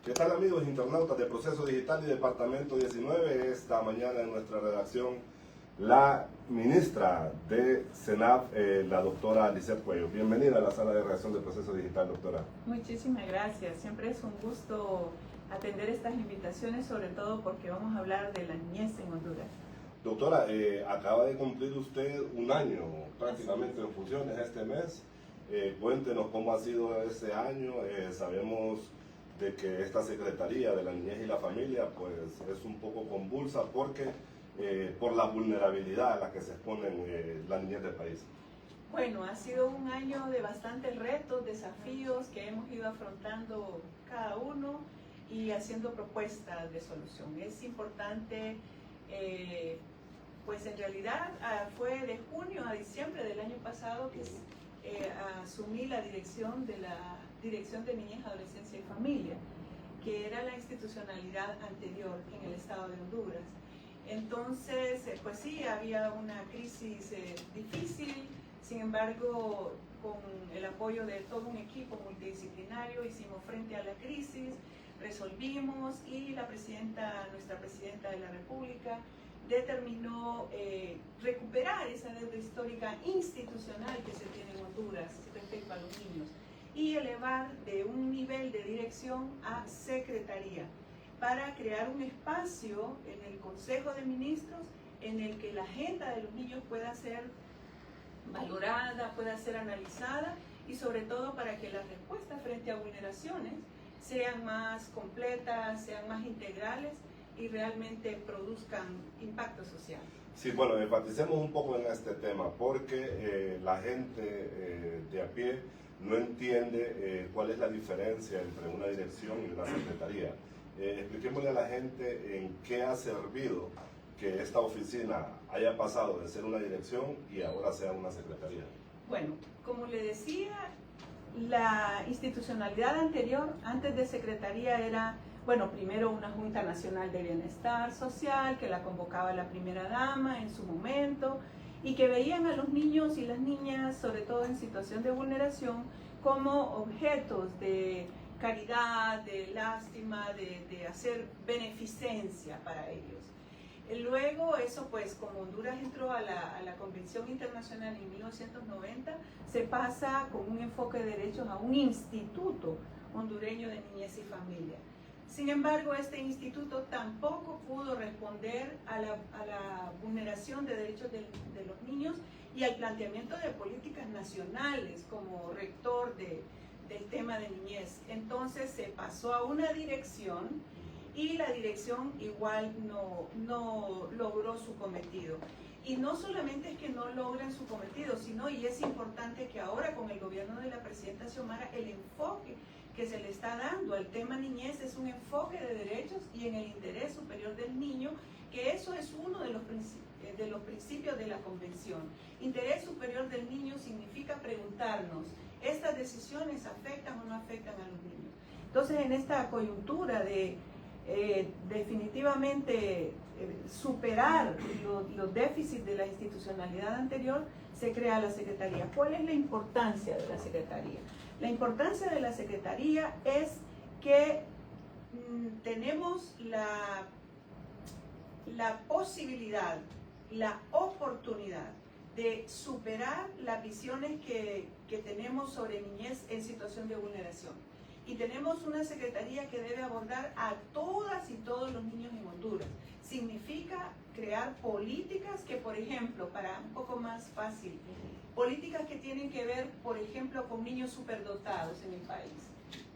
¿Qué tal, amigos internautas de Proceso Digital y Departamento 19? Esta mañana en nuestra redacción la ministra de SENAF, la doctora Lisette Cuello. Bienvenida a la sala de redacción de Proceso Digital, doctora. Muchísimas gracias. Siempre es un gusto atender estas invitaciones, sobre todo porque vamos a hablar de la niñez en Honduras. Doctora, acaba de cumplir usted un año prácticamente en funciones este mes. Cuéntenos cómo ha sido ese año. Sabemos de que esta Secretaría de la Niñez y la Familia pues es un poco convulsa porque por la vulnerabilidad a la que se exponen la niñez del país. Bueno, ha sido un año de bastantes retos, desafíos que hemos ido afrontando cada uno y haciendo propuestas de solución. Es importante, pues en realidad fue de junio a diciembre del año pasado que asumí la dirección de Niñez, Adolescencia y Familia, que era la institucionalidad anterior en el estado de Honduras. Entonces, pues sí, había una crisis difícil, sin embargo, con el apoyo de todo un equipo multidisciplinario hicimos frente a la crisis, resolvimos y nuestra presidenta de la República determinó recuperar esa deuda histórica institucional que se tiene en Honduras respecto a los niños y elevar de un nivel de dirección a secretaría para crear un espacio en el Consejo de Ministros en el que la agenda de los niños pueda ser valorada, pueda ser analizada y sobre todo para que las respuestas frente a vulneraciones sean más completas, sean más integrales y realmente produzcan impacto social. Sí, bueno, enfaticemos un poco en este tema porque la gente de a pie no entiende cuál es la diferencia entre una dirección y una secretaría. Expliquémosle a la gente en qué ha servido que esta oficina haya pasado de ser una dirección y ahora sea una secretaría. Bueno, como le decía, la institucionalidad anterior, antes de secretaría, era, bueno, primero una Junta Nacional de Bienestar Social, que la convocaba la primera dama en su momento, y que veían a los niños y las niñas, sobre todo en situación de vulneración, como objetos de caridad, de lástima, de hacer beneficencia para ellos. Luego eso, pues, como Honduras entró a la Convención Internacional en 1990, se pasa con un enfoque de derechos a un Instituto Hondureño de Niñez y Familia. Sin embargo, este instituto tampoco pudo responder a la vulneración de derechos de los niños y al planteamiento de políticas nacionales como rector del tema de niñez. Entonces se pasó a una dirección y la dirección igual no logró su cometido. Y no solamente es que no logran su cometido, sino, y es importante que ahora con el gobierno de la presidenta Xiomara, el enfoque que se le está dando al tema niñez es un enfoque de derechos y en el interés superior del niño, que eso es uno de los principios de la convención. Interés superior del niño significa preguntarnos, ¿estas decisiones afectan o no afectan a los niños? Entonces, en esta coyuntura de definitivamente superar los déficits de la institucionalidad anterior, se crea la Secretaría. ¿Cuál es la importancia de la Secretaría? La importancia de la Secretaría es que tenemos la posibilidad, la oportunidad de superar las visiones que tenemos sobre niñez en situación de vulneración. Y tenemos una secretaría que debe abordar a todas y todos los niños en Honduras. Significa crear políticas que, por ejemplo, para un poco más fácil, políticas que tienen que ver, por ejemplo, con niños superdotados en el país.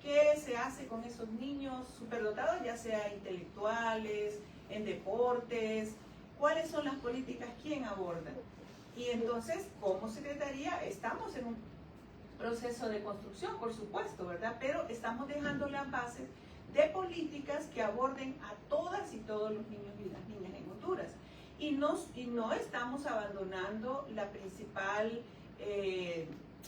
¿Qué se hace con esos niños superdotados, ya sea intelectuales, en deportes? ¿Cuáles son las políticas? ¿Quién aborda? Y entonces, como secretaría, estamos en un proceso de construcción, por supuesto, ¿verdad? Pero estamos dejando las bases de políticas que aborden a todas y todos los niños y las niñas en Honduras. Y no estamos abandonando la principal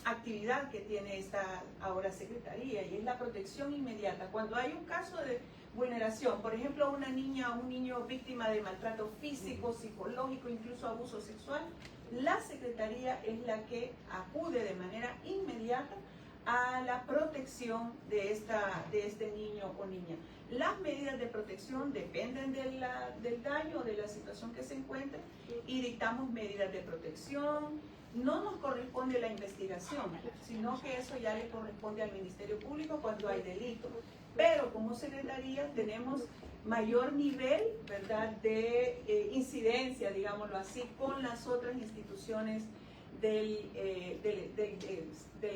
actividad que tiene esta ahora Secretaría, y es la protección inmediata. Cuando hay un caso de vulneración, por ejemplo, una niña o un niño víctima de maltrato físico, psicológico, incluso abuso sexual, la Secretaría es la que acude de manera inmediata a la protección de este niño o niña. Las medidas de protección dependen del daño o de la situación que se encuentre y dictamos medidas de protección. No nos corresponde la investigación, sino que eso ya le corresponde al Ministerio Público cuando hay delito. Pero como Secretaría tenemos mayor nivel, ¿verdad?, de incidencia, digámoslo así, con las otras instituciones del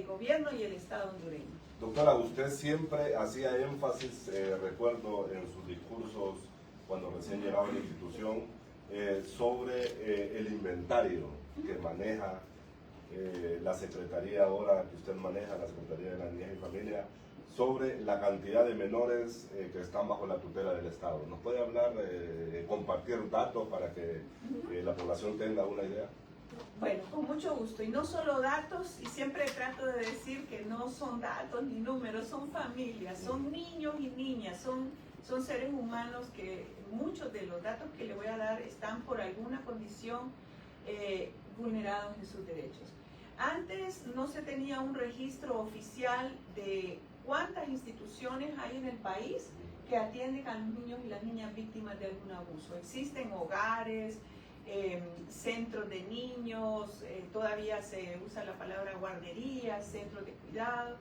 gobierno y el Estado hondureño. Doctora, usted siempre hacía énfasis, recuerdo en sus discursos cuando recién llegaba a la institución, sobre el inventario que maneja la Secretaría ahora, que usted maneja, la Secretaría de la Niñez y Familia, sobre la cantidad de menores que están bajo la tutela del Estado. ¿Nos puede hablar, compartir datos para que la población tenga una idea? Bueno, con mucho gusto. Y no solo datos, y siempre trato de decir que no son datos ni números, son familias, son niños y niñas, son seres humanos que muchos de los datos que le voy a dar están por alguna condición vulnerados en sus derechos. Antes no se tenía un registro oficial de cuántas instituciones hay en el país que atienden a los niños y las niñas víctimas de algún abuso. Existen hogares, centros de niños, todavía se usa la palabra guarderías, centros de cuidado,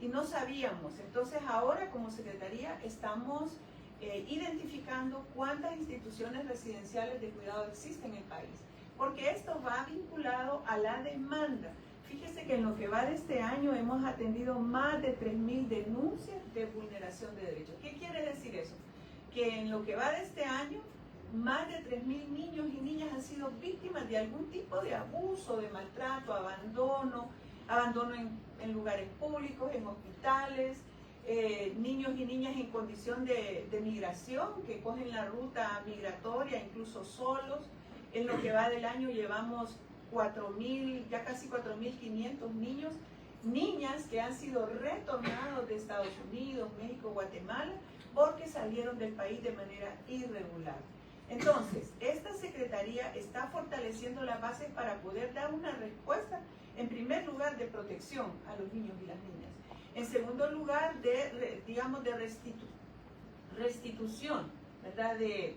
y no sabíamos. Entonces ahora como Secretaría estamos identificando cuántas instituciones residenciales de cuidado existen en el país, porque esto va vinculado a la demanda. Fíjese que en lo que va de este año hemos atendido más de 3.000 denuncias de vulneración de derechos. ¿Qué quiere decir eso? Que en lo que va de este año, más de 3.000 niños y niñas han sido víctimas de algún tipo de abuso, de maltrato, abandono en lugares públicos, en hospitales, niños y niñas en condición de migración, que cogen la ruta migratoria, incluso solos. En lo que va del año llevamos 4.000, ya casi 4.500 niños, niñas que han sido retornados de Estados Unidos, México, Guatemala, porque salieron del país de manera irregular. Entonces, esta Secretaría está fortaleciendo las bases para poder dar una respuesta, en primer lugar, de protección a los niños y las niñas. En segundo lugar, digamos, de restitución, ¿verdad?, de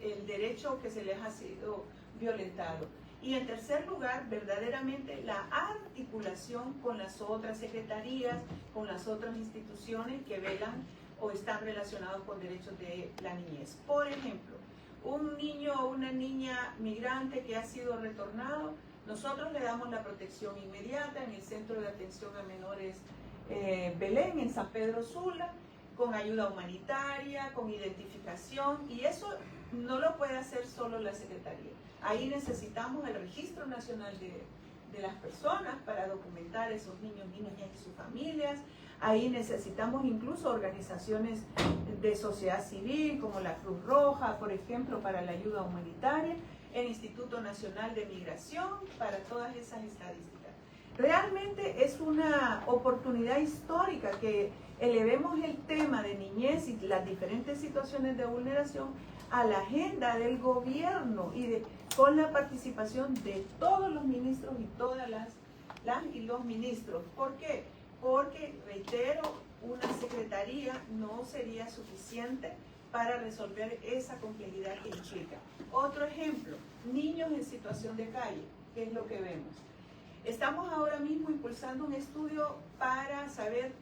el derecho que se les ha sido violentado. Y en tercer lugar, verdaderamente la articulación con las otras secretarías, con las otras instituciones que velan o están relacionados con derechos de la niñez. Por ejemplo, un niño o una niña migrante que ha sido retornado, nosotros le damos la protección inmediata en el Centro de Atención a Menores Belén, en San Pedro Sula, con ayuda humanitaria, con identificación, y eso no lo puede hacer solo la Secretaría. Ahí necesitamos el Registro Nacional de las Personas para documentar esos niños, niñas y sus familias. Ahí necesitamos incluso organizaciones de sociedad civil, como la Cruz Roja, por ejemplo, para la ayuda humanitaria, el Instituto Nacional de Migración, para todas esas estadísticas. Realmente es una oportunidad histórica que elevemos el tema de niñez y las diferentes situaciones de vulneración a la agenda del gobierno y con la participación de todos los ministros y todas las y los ministros. ¿Por qué? Porque, reitero, una secretaría no sería suficiente para resolver esa complejidad que implica. Otro ejemplo, niños en situación de calle, ¿qué es lo que vemos? Estamos ahora mismo impulsando un estudio para saber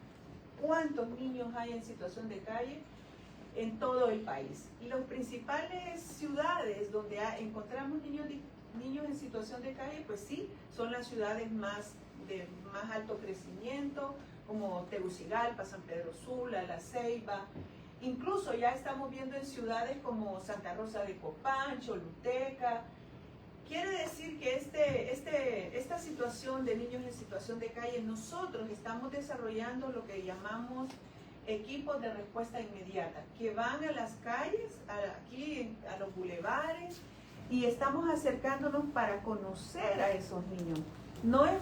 cuántos niños hay en situación de calle en todo el país. Y las principales ciudades donde encontramos niños en situación de calle, pues sí, son las ciudades de más alto crecimiento, como Tegucigalpa, San Pedro Sula, La Ceiba. Incluso ya estamos viendo en ciudades como Santa Rosa de Copán, Choluteca. Quiere decir que esta situación de niños en situación de calle, nosotros estamos desarrollando lo que llamamos equipos de respuesta inmediata, que van a las calles, aquí a los bulevares, y estamos acercándonos para conocer a esos niños. No es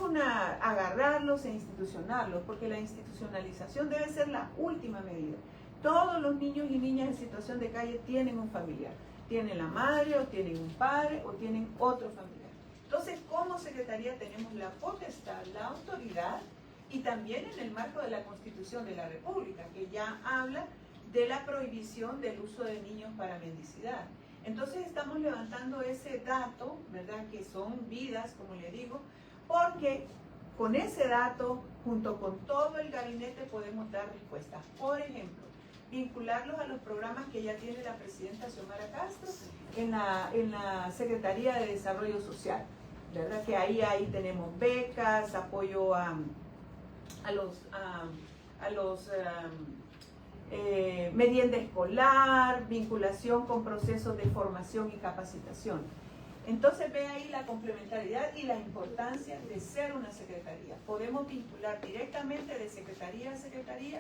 agarrarlos e institucionarlos, porque la institucionalización debe ser la última medida. Todos los niños y niñas en situación de calle tienen un familiar. Tienen la madre, o tienen un padre, o tienen otro familiar. Entonces, como Secretaría tenemos la potestad, la autoridad y también en el marco de la Constitución de la República, que ya habla de la prohibición del uso de niños para mendicidad. Entonces estamos levantando ese dato, ¿verdad? Que son vidas, como le digo, porque con ese dato, junto con todo el gabinete, podemos dar respuestas. Por ejemplo, vincularlos a los programas que ya tiene la presidenta Xiomara Castro en la Secretaría de Desarrollo Social, ¿verdad? Que ahí tenemos becas, apoyo a merienda escolar, vinculación con procesos de formación y capacitación. Entonces ve ahí la complementariedad y la importancia de ser una secretaría. Podemos vincular directamente de secretaría a secretaría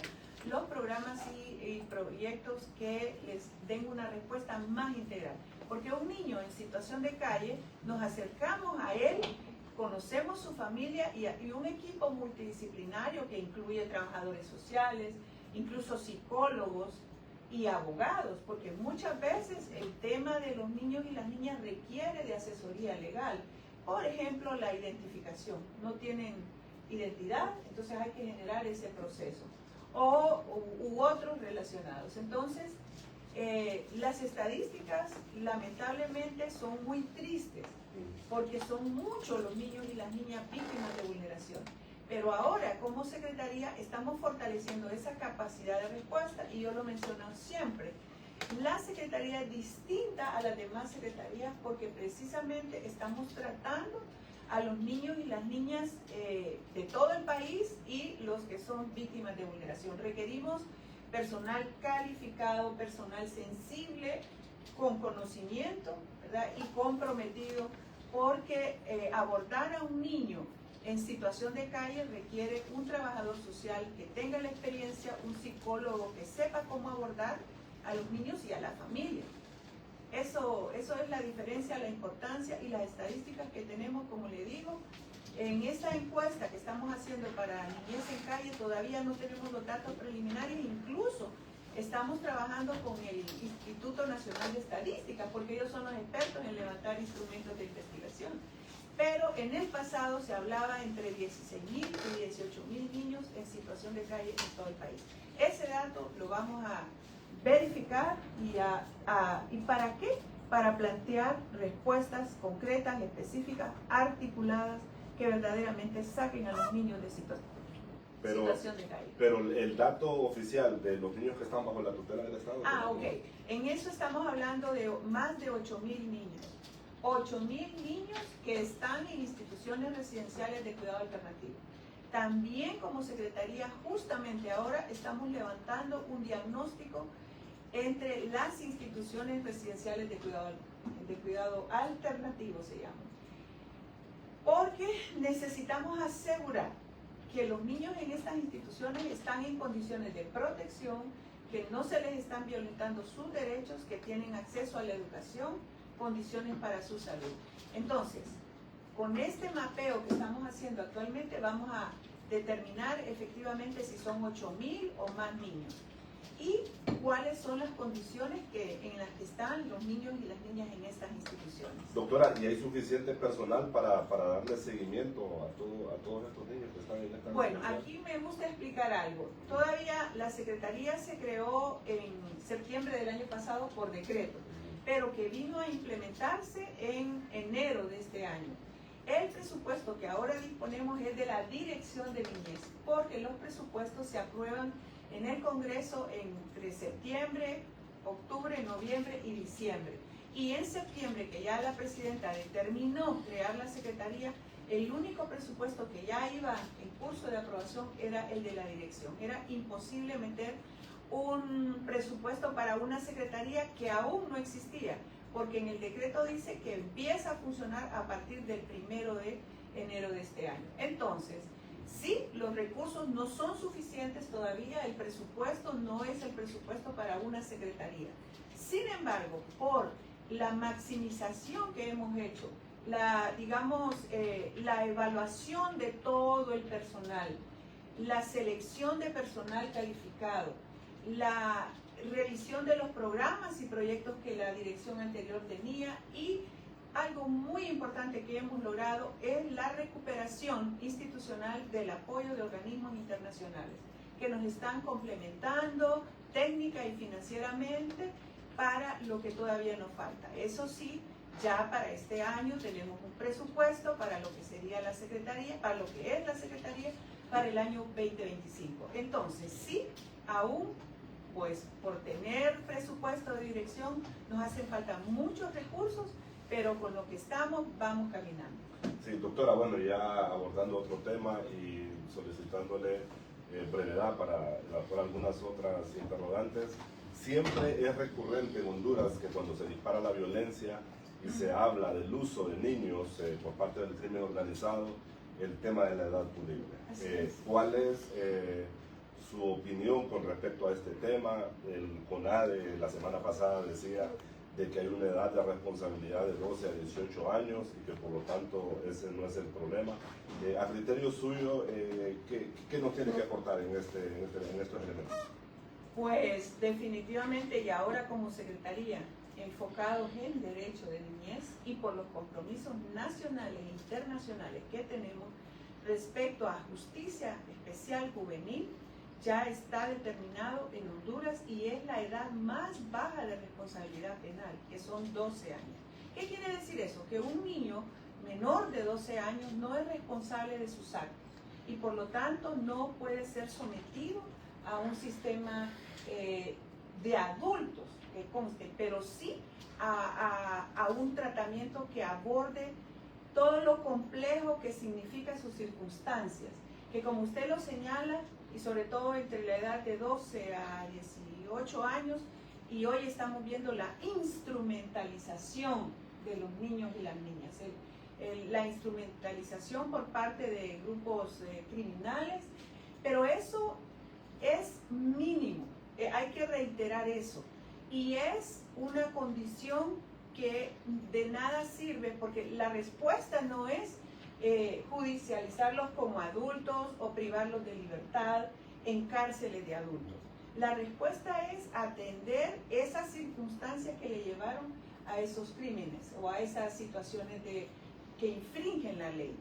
los programas y proyectos que les den una respuesta más integral. Porque un niño en situación de calle, nos acercamos a él, conocemos su familia y un equipo multidisciplinario que incluye trabajadores sociales, incluso psicólogos y abogados, porque muchas veces el tema de los niños y las niñas requiere de asesoría legal. Por ejemplo, la identificación. No tienen identidad, entonces hay que generar ese proceso. U otros relacionados. Entonces, las estadísticas lamentablemente son muy tristes, porque son muchos los niños y las niñas víctimas de vulneración. Pero ahora, como Secretaría, estamos fortaleciendo esa capacidad de respuesta, y yo lo menciono siempre. La Secretaría es distinta a las demás secretarías porque precisamente estamos tratando a los niños y las niñas de todo el país y los que son víctimas de vulneración. Requerimos personal calificado, personal sensible, con conocimiento, ¿verdad? Y comprometido, porque abordar a un niño en situación de calle requiere un trabajador social que tenga la experiencia, un psicólogo que sepa cómo abordar a los niños y a la familia. Eso es la diferencia, la importancia y las estadísticas que tenemos, como le digo. En esta encuesta que estamos haciendo para niñez en calle todavía no tenemos los datos preliminares, incluso estamos trabajando con el Instituto Nacional de Estadística, porque ellos son los expertos en levantar instrumentos de investigación. Pero en el pasado se hablaba entre 16.000 y 18.000 niños en situación de calle en todo el país. Ese dato lo vamos a verificar y ¿para qué? Para plantear respuestas concretas, específicas, articuladas, que verdaderamente saquen a los niños de situación de calle. Pero el dato oficial de los niños que están bajo la tutela del Estado. Ok. En eso estamos hablando de más de 8.000 niños. 8.000 niños que están en instituciones residenciales de cuidado alternativo. También como Secretaría, justamente ahora estamos levantando un diagnóstico entre las instituciones residenciales de cuidado alternativo, se llama. Porque necesitamos asegurar que los niños en estas instituciones están en condiciones de protección, que no se les están violentando sus derechos, que tienen acceso a la educación, condiciones para su salud. Entonces, con este mapeo que estamos haciendo actualmente, vamos a determinar efectivamente si son 8.000 o más niños y cuáles son las condiciones en las que están los niños y las niñas en estas instituciones. Doctora, ¿y hay suficiente personal para darle seguimiento a todos estos niños que están en esta Bueno, institución? aquí me gusta explicar algo. Todavía la Secretaría se creó en septiembre del año pasado por decreto, pero que vino a implementarse en enero de este año. El presupuesto que ahora disponemos es de la Dirección de Niñez, porque los presupuestos se aprueban en el Congreso entre septiembre, octubre, noviembre y diciembre. Y en septiembre, que ya la presidenta determinó crear la Secretaría, el único presupuesto que ya iba en curso de aprobación era el de la dirección. Era imposible meter un presupuesto para una secretaría que aún no existía, porque en el decreto dice que empieza a funcionar a partir del 1 de enero de este año. Entonces, sí, los recursos no son suficientes todavía, el presupuesto no es el presupuesto para una secretaría. Sin embargo, por la maximización que hemos hecho, la evaluación de todo el personal, la selección de personal calificado, la revisión de los programas y proyectos que la dirección anterior tenía y algo muy importante que hemos logrado es la recuperación institucional del apoyo de organismos internacionales que nos están complementando técnica y financieramente para lo que todavía nos falta. Eso sí, ya para este año tenemos un presupuesto para lo que sería la Secretaría, para lo que es la Secretaría para el año 2025. Entonces, sí, aún, pues por tener presupuesto de dirección, nos hacen falta muchos recursos, pero con lo que estamos, vamos caminando. Sí, doctora, bueno, ya abordando otro tema y solicitándole brevedad para algunas otras interrogantes, siempre es recurrente en Honduras que cuando se dispara la violencia y se habla del uso de niños por parte del crimen organizado, el tema de la edad punible. ¿Cuál es su opinión con respecto a este tema? El CONADE la semana pasada decía de que hay una edad de responsabilidad de 12 a 18 años y que por lo tanto ese no es el problema. A criterio suyo, ¿qué nos tiene que aportar en estos elementos? Pues definitivamente, y ahora como Secretaría, enfocados en derecho de niñez y por los compromisos nacionales e internacionales que tenemos respecto a justicia especial juvenil, ya está determinado en Honduras y es la edad más baja de responsabilidad penal, que son 12 años. ¿Qué quiere decir eso? Que un niño menor de 12 años no es responsable de sus actos y por lo tanto no puede ser sometido a un sistema de adultos, que conste, pero sí a un tratamiento que aborde todo lo complejo que significa sus circunstancias, que como usted lo señala, y sobre todo entre la edad de 12 a 18 años, y hoy estamos viendo la instrumentalización de los niños y las niñas, la instrumentalización por parte de grupos criminales, pero eso es mínimo, hay que reiterar eso, y es una condición que de nada sirve, porque la respuesta no es judicializarlos como adultos o privarlos de libertad en cárceles de adultos. La respuesta es atender esas circunstancias que le llevaron a esos crímenes o a esas situaciones que infringen la ley.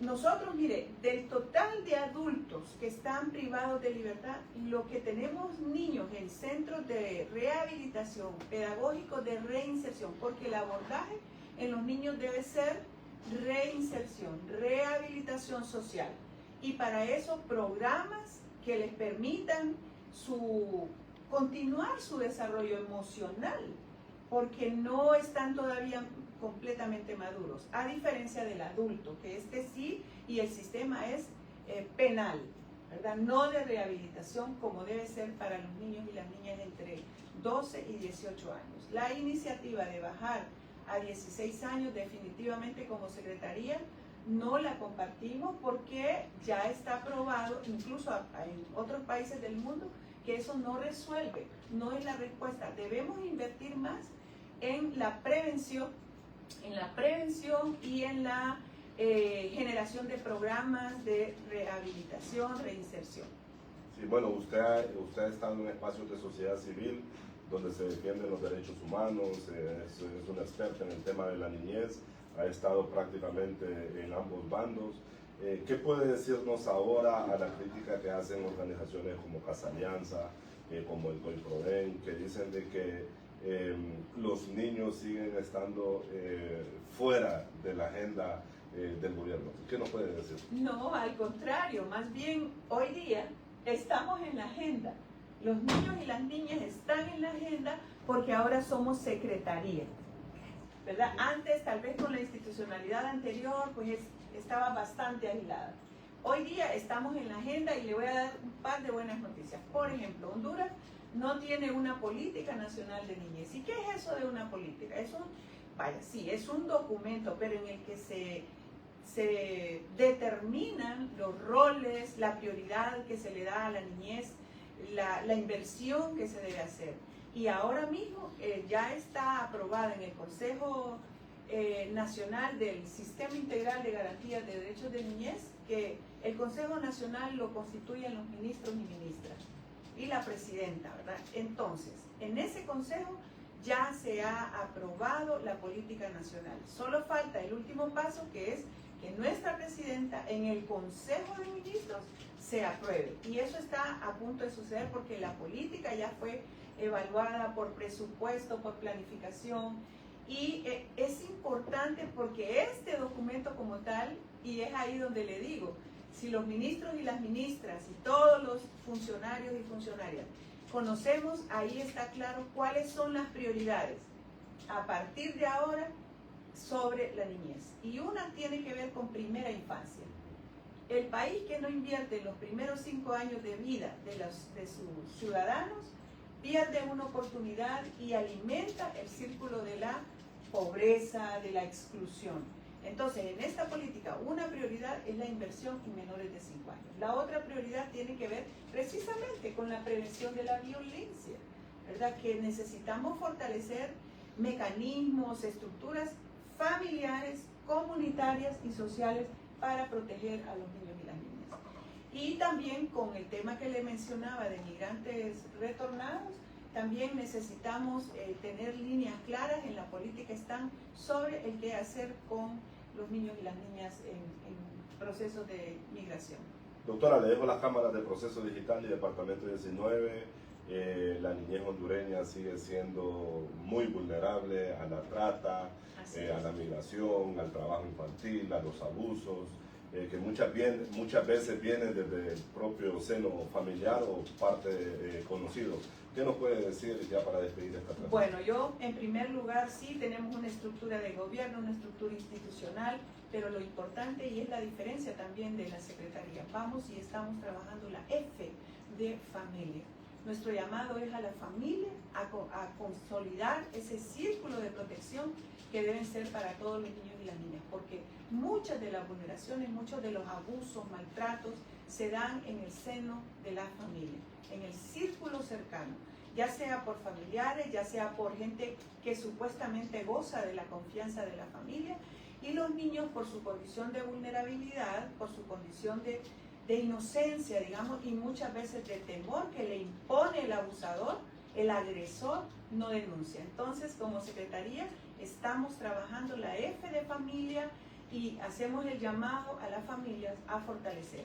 Nosotros, mire, del total de adultos que están privados de libertad, lo que tenemos niños en centros de rehabilitación, pedagógicos de reinserción, porque el abordaje en los niños debe ser reinserción, rehabilitación social, y para eso programas que les permitan continuar su desarrollo emocional, porque no están todavía completamente maduros, a diferencia del adulto, que este sí, y el sistema es penal, ¿verdad? No de rehabilitación como debe ser para los niños y las niñas entre 12 y 18 años. La iniciativa de bajar a 16 años definitivamente como Secretaría no la compartimos porque ya está aprobado, incluso en otros países del mundo, que eso no resuelve, no es la respuesta. Debemos invertir más en la prevención y en la generación de programas de rehabilitación, reinserción. Sí, bueno, usted ha estado en espacios de sociedad civil donde se defienden los derechos humanos, es una experta en el tema de la niñez, ha estado prácticamente en ambos bandos. ¿Qué puede decirnos ahora a la crítica que hacen organizaciones como Casa Alianza, como el COIPRODEN, que dicen de que los niños siguen estando fuera de la agenda del gobierno? ¿Qué nos puede decir? No, al contrario, más bien hoy día estamos en la agenda. Los niños y las niñas están en la agenda porque ahora somos secretaría, ¿verdad? Antes, tal vez con la institucionalidad anterior, pues estaba bastante aislada. Hoy día estamos en la agenda y le voy a dar un par de buenas noticias. Por ejemplo, Honduras no tiene una política nacional de niñez. ¿Y qué es eso de una política? Sí, es un documento, pero en el que se determinan los roles, la prioridad que se le da a la niñez, la inversión que se debe hacer. Y ahora mismo ya está aprobada en el Consejo Nacional del Sistema Integral de Garantías de Derechos de Niñez, que el Consejo Nacional lo constituyen los ministros y ministras y la presidenta, ¿verdad? Entonces, en ese consejo ya se ha aprobado la política nacional. Solo falta el último paso, que es que nuestra presidenta en el Consejo de Ministros se apruebe. Y eso está a punto de suceder porque la política ya fue evaluada por presupuesto, por planificación. Y es importante porque este documento como tal, y es ahí donde le digo, si los ministros y las ministras y todos los funcionarios y funcionarias conocemos, ahí está claro cuáles son las prioridades a partir de ahora sobre la niñez. Y una tiene que ver con primera infancia. El país que no invierte en los primeros 5 años de vida de sus ciudadanos pierde una oportunidad y alimenta el círculo de la pobreza, de la exclusión. Entonces, en esta política, una prioridad es la inversión en menores de 5 años. La otra prioridad tiene que ver precisamente con la prevención de la violencia, ¿verdad? Que necesitamos fortalecer mecanismos, estructuras familiares, comunitarias y sociales para proteger a los niños y las niñas. Y también con el tema que le mencionaba de migrantes retornados, también necesitamos tener líneas claras en la política están sobre el qué hacer con los niños y las niñas en procesos de migración. Doctora, le dejo las cámaras de Proceso Digital y Departamento 19. La niñez hondureña sigue siendo muy vulnerable a la trata, a la migración, al trabajo infantil, a los abusos, que muchas veces vienen desde el propio seno familiar o parte conocido. ¿Qué nos puede decir ya para despedir esta transmisión? Bueno, yo en primer lugar sí tenemos una estructura de gobierno, una estructura institucional, pero lo importante y es la diferencia también de la Secretaría. Vamos y estamos trabajando la F de familia. Nuestro llamado es a la familia a consolidar ese círculo de protección que deben ser para todos los niños y las niñas, porque muchas de las vulneraciones, muchos de los abusos, maltratos, se dan en el seno de la familia, en el círculo cercano, ya sea por familiares, ya sea por gente que supuestamente goza de la confianza de la familia, y los niños por su condición de vulnerabilidad, por su condición de inocencia, digamos, y muchas veces de temor que le impone el abusador, el agresor no denuncia. Entonces, como Secretaría, estamos trabajando la F de familia y hacemos el llamado a las familias a fortalecer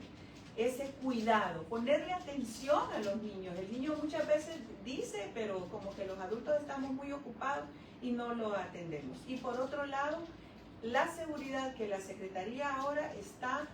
ese cuidado, ponerle atención a los niños. El niño muchas veces dice, pero como que los adultos estamos muy ocupados y no lo atendemos. Y por otro lado, la seguridad, que la Secretaría ahora está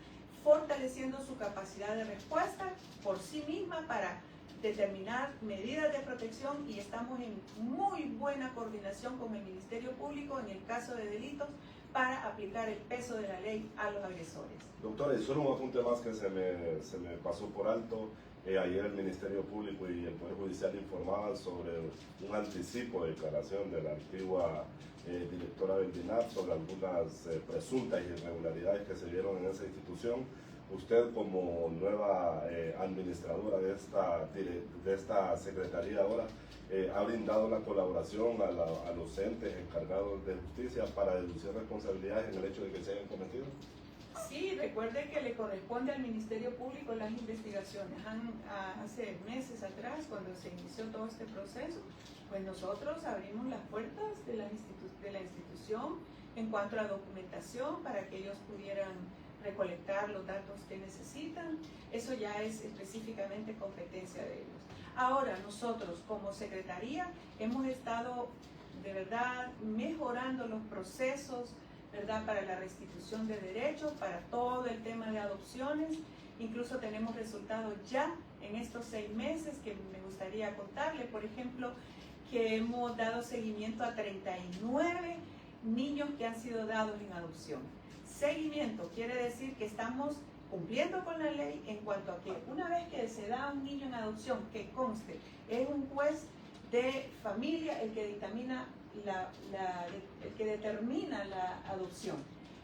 fortaleciendo su capacidad de respuesta por sí misma para determinar medidas de protección, y estamos en muy buena coordinación con el Ministerio Público en el caso de delitos para aplicar el peso de la ley a los agresores. Doctora, y solo un apunte más que se me pasó por alto. Ayer el Ministerio Público y el Poder Judicial informaban sobre un anticipo de declaración de la antigua directora del DINAP sobre algunas presuntas irregularidades que se dieron en esa institución. Usted, como nueva administradora de esta secretaría ahora, ha brindado la colaboración a los entes encargados de justicia para deducir responsabilidades en el hecho de que se hayan cometido. Sí, recuerde que le corresponde al Ministerio Público las investigaciones. Hace meses atrás, cuando se inició todo este proceso, pues nosotros abrimos las puertas de la institución en cuanto a documentación para que ellos pudieran recolectar los datos que necesitan. Eso ya es específicamente competencia de ellos. Ahora, nosotros como Secretaría hemos estado de verdad mejorando los procesos, ¿verdad?, para la restitución de derechos, para todo el tema de adopciones. Incluso tenemos resultados ya en estos 6 meses que me gustaría contarle. Por ejemplo, que hemos dado seguimiento a 39 niños que han sido dados en adopción. Seguimiento quiere decir que estamos cumpliendo con la ley en cuanto a que una vez que se da un niño en adopción, que conste, es un juez de familia el que dictamina el que determina la adopción.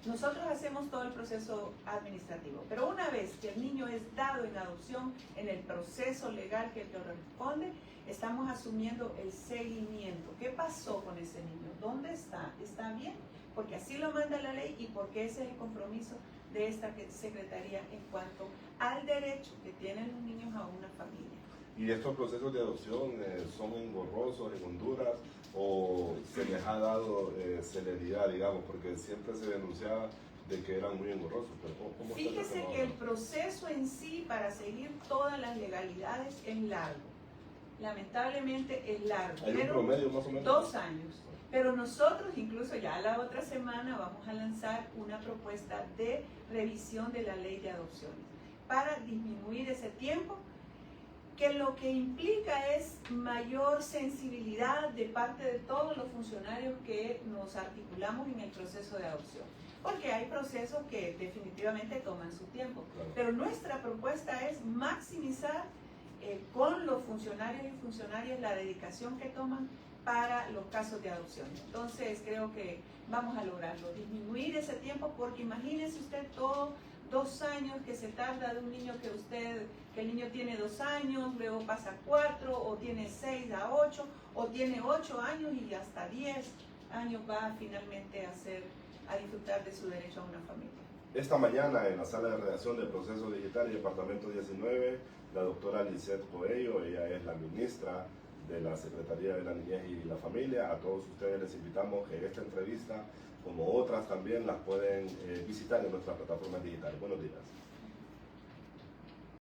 Nosotros hacemos todo el proceso administrativo, pero una vez que el niño es dado en adopción en el proceso legal que le corresponde, estamos asumiendo el seguimiento. ¿Qué pasó con ese niño? ¿Dónde está? ¿Está bien? Porque así lo manda la ley y porque ese es el compromiso de esta Secretaría en cuanto al derecho que tienen los niños a una familia. ¿Y estos procesos de adopción son engorrosos en Honduras o se les ha dado celeridad, digamos, porque siempre se denunciaba de que eran muy engorrosos? Pero ¿cómo Fíjese que el proceso en sí, para seguir todas las legalidades, es largo. Lamentablemente es largo. ¿Hay un promedio más o menos? 2 años. Pero nosotros, incluso ya la otra semana, vamos a lanzar una propuesta de revisión de la ley de adopciones para disminuir ese tiempo, que lo que implica es mayor sensibilidad de parte de todos los funcionarios que nos articulamos en el proceso de adopción. Porque hay procesos que definitivamente toman su tiempo. Claro. Pero nuestra propuesta es maximizar con los funcionarios y funcionarias la dedicación que toman para los casos de adopción. Entonces creo que vamos a lograrlo, disminuir ese tiempo, porque imagínese usted todo 2 años que se tarda de un niño que el niño tiene 2 años, luego pasa 4, o tiene 6 a 8, o tiene 8 años y hasta 10 años va finalmente a disfrutar de su derecho a una familia. Esta mañana en la sala de redacción del Proceso Digital y Departamento 19, la doctora Lisette Coello, ella es la ministra de la Secretaría de la Niñez y la Familia. A todos ustedes les invitamos que esta entrevista, como otras también, las pueden visitar en nuestras plataformas digitales. Buenos días.